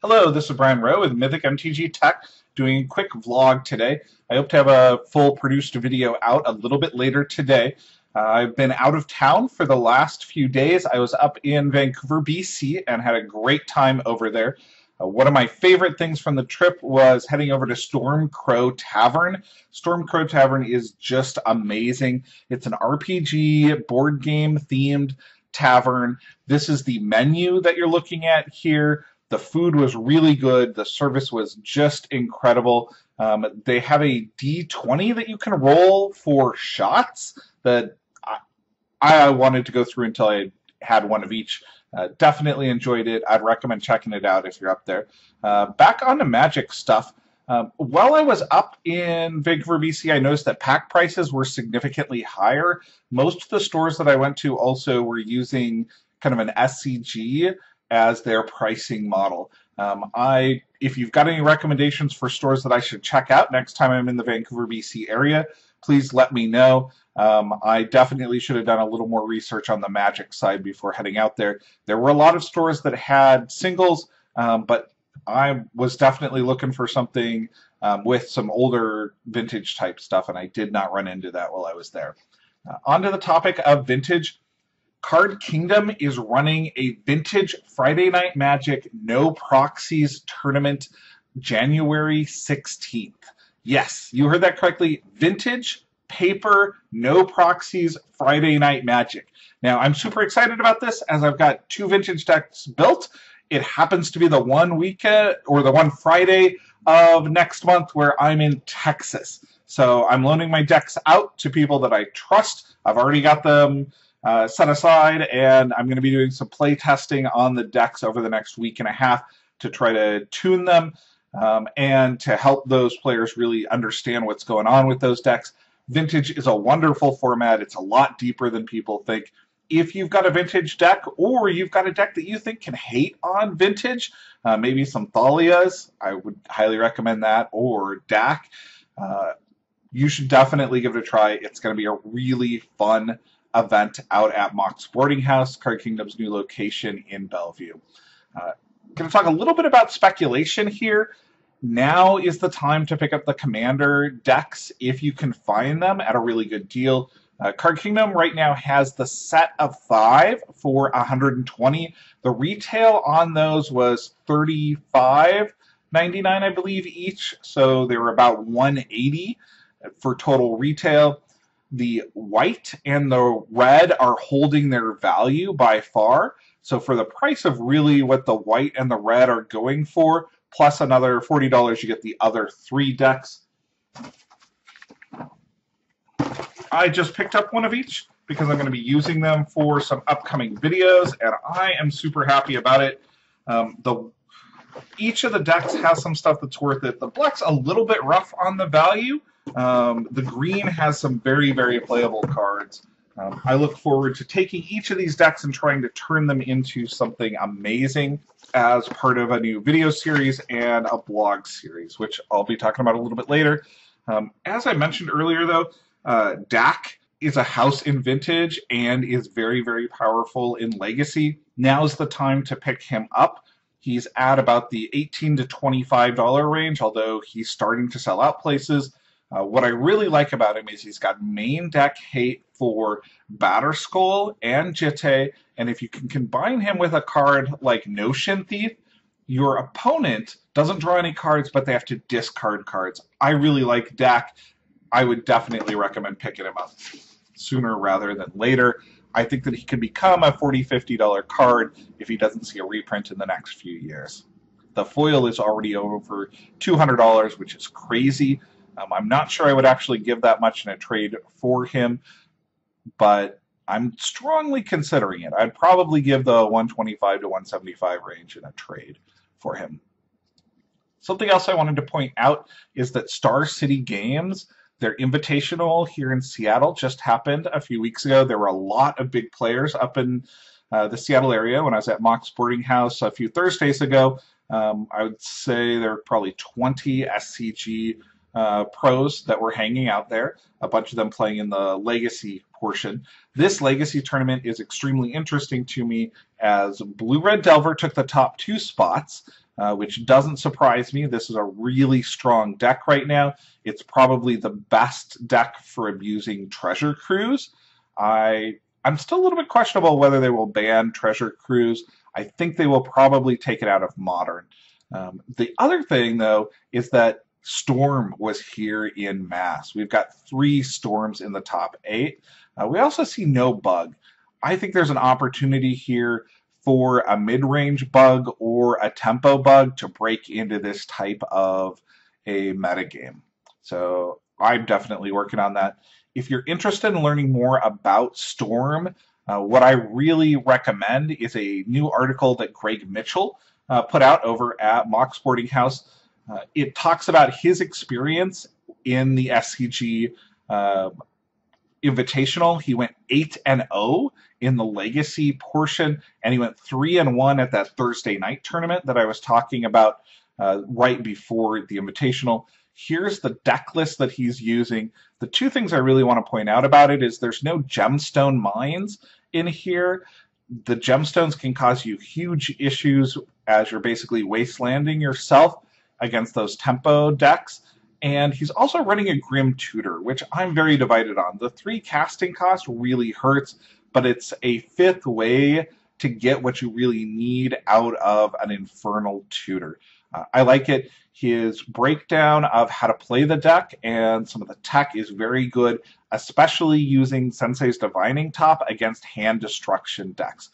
Hello, this is Brian Rowe with Mythic MTG Tech doing a quick vlog today. I hope to have a full produced video out a little bit later today. I've been out of town for the last few days. I was up in Vancouver, BC, and had a great time over there. One of my favorite things from the trip was heading over to Storm Crow Tavern. Storm Crow Tavern is just amazing. It's an RPG board game themed tavern. This is the menu that you're looking at here. The food was really good. The service was just incredible. They have a D20 that you can roll for shots that I wanted to go through until I had one of each. Definitely enjoyed it. I'd recommend checking it out if you're up there. Back on the Magic stuff. While I was up in Vancouver, BC, I noticed that pack prices were significantly higher. Most of the stores that I went to also were using kind of an SCG as their pricing model. If you've got any recommendations for stores that I should check out next time I'm in the Vancouver, BC area, please let me know. I definitely should have done a little more research on the Magic side before heading out there. There were a lot of stores that had singles, but I was definitely looking for something with some older vintage type stuff, and I did not run into that while I was there. Onto the topic of vintage. Card Kingdom is running a Vintage Friday Night Magic No Proxies tournament January 16th. Yes, you heard that correctly. Vintage, paper, no proxies, Friday Night Magic. Now, I'm super excited about this as I've got two vintage decks built. It happens to be the one weekend or the one Friday of next month where I'm in Texas. So I'm loaning my decks out to people that I trust. I've already got them set aside, and I'm going to be doing some play testing on the decks over the next week and a half to try to tune them and to help those players really understand what's going on with those decks. Vintage is a wonderful format. It's a lot deeper than people think. If you've got a vintage deck, or you've got a deck that you think can hate on vintage, maybe some Thalias, I would highly recommend that, or DAC, you should definitely give it a try. It's going to be a really fun event out at Mox Boarding House, Card Kingdom's new location in Bellevue. Going to talk a little bit about speculation here. Now is the time to pick up the Commander decks if you can find them at a really good deal. Card Kingdom right now has the set of 5 for $120. The retail on those was $35.99, I believe, each. So they were about $180 for total retail. The white and the red are holding their value by far. So for the price of really what the white and the red are going for, plus another $40, you get the other 3 decks. I just picked up one of each because I'm going to be using them for some upcoming videos, and I am super happy about it. Each of the decks has some stuff that's worth it. The black's a little bit rough on the value. The green has some very, very playable cards. I look forward to taking each of these decks and trying to turn them into something amazing as part of a new video series and a blog series, which I'll be talking about a little bit later. As I mentioned earlier, though, DAC is a house in Vintage and is very, very powerful in Legacy. Now's the time to pick him up. He's at about the $18 to $25 range, although he's starting to sell out places. What I really like about him is he's got main deck hate for Batterskull and Jitte, and if you can combine him with a card like Notion Thief, your opponent doesn't draw any cards, but they have to discard cards. I really like DAC. I would definitely recommend picking him up sooner rather than later. I think that he could become a $40, $50 card if he doesn't see a reprint in the next few years. The foil is already over $200, which is crazy. I'm not sure I would actually give that much in a trade for him, but I'm strongly considering it. I'd probably give the 125 to 175 range in a trade for him. Something else I wanted to point out is that Star City Games, their invitational here in Seattle, just happened a few weeks ago. There were a lot of big players up in the Seattle area when I was at Mox Boarding House a few Thursdays ago. I would say there were probably 20 SCG pros that were hanging out there, a bunch of them playing in the Legacy portion. This Legacy tournament is extremely interesting to me as Blue Red Delver took the top 2 spots, which doesn't surprise me. This is a really strong deck right now. It's probably the best deck for abusing Treasure Cruise. I'm still a little bit questionable whether they will ban Treasure Cruise. I think they will probably take it out of Modern. The other thing, though, is that Storm was here in mass. We've got 3 Storms in the top 8. We also see no Bug. I think there's an opportunity here for a mid-range bug or a tempo bug to break into this type of a metagame. So I'm definitely working on that. If you're interested in learning more about Storm, what I really recommend is a new article that Greg Mitchell put out over at Mock Sporting House. It talks about his experience in the SCG Invitational. He went 8-0 in the Legacy portion, and he went 3-1 at that Thursday night tournament that I was talking about right before the Invitational. Here's the deck list that he's using. The 2 things I really want to point out about it is there's no gemstone mines in here. The gemstones can cause you huge issues as you're basically wastelanding yourself against those tempo decks. And he's also running a Grim Tutor, which I'm very divided on. The 3 casting cost really hurts, but it's a 5th way to get what you really need out of an Infernal Tutor. I like it. His breakdown of how to play the deck and some of the tech is very good, especially using Sensei's Divining Top against hand destruction decks.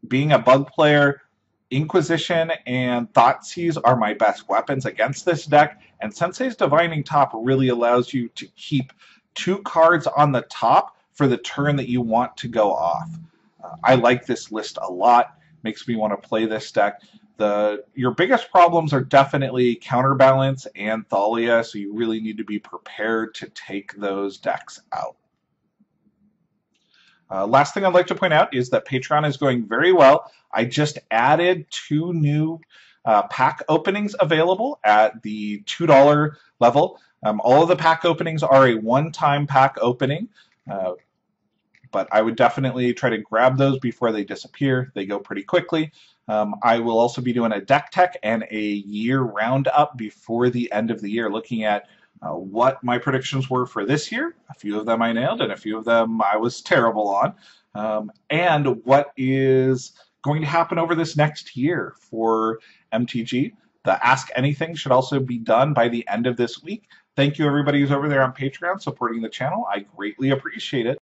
Being a bug player, Inquisition and Thoughtseize are my best weapons against this deck, and Sensei's Divining Top really allows you to keep 2 cards on the top for the turn that you want to go off. I like this list a lot. Makes me want to play this deck. Your biggest problems are definitely Counterbalance and Thalia, so you really need to be prepared to take those decks out. Last thing I'd like to point out is that Patreon is going very well. I just added 2 new pack openings available at the $2 level. All of the pack openings are a one-time pack opening, but I would definitely try to grab those before they disappear. They go pretty quickly. I will also be doing a deck tech and a year roundup before the end of the year, looking at what my predictions were for this year. A few of them I nailed, and a few of them I was terrible on. And what is going to happen over this next year for MTG. The Ask Anything should also be done by the end of this week. Thank you, everybody who's over there on Patreon supporting the channel. I greatly appreciate it.